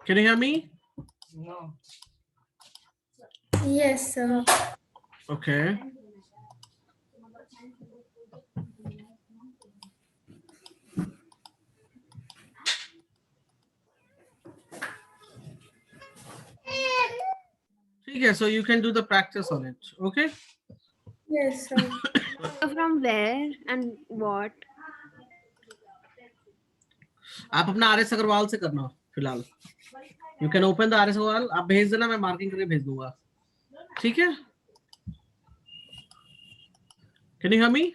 Can you hear me? yes, sir. Okay. Okay, so you can do the practice on it. Okay. Yes, sir. So from where and what? आप अपना are S Agarwal से करना फिलहाल. You can open the R S Agarwal. आप भेज देना, मैं marking करके भेज दूंगा. ठीक है. Can you hear me?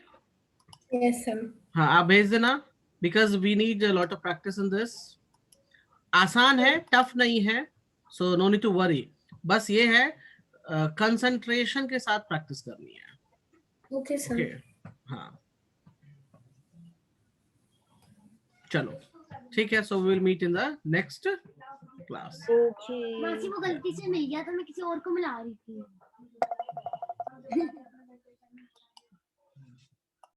Yes, sir. हाँ, आप भेज देना. Because we need a lot of practice in this. आसान है, टफ नहीं है. So no need to worry. बस ये है कंसंट्रेशन के साथ प्रैक्टिस करनी है. Okay, sir. ओके. हाँ, चलो ठीक है. So we will meet in the next class. Okay. मासी वो गलती से मिल गया तो मैं किसी और को मिला रही थी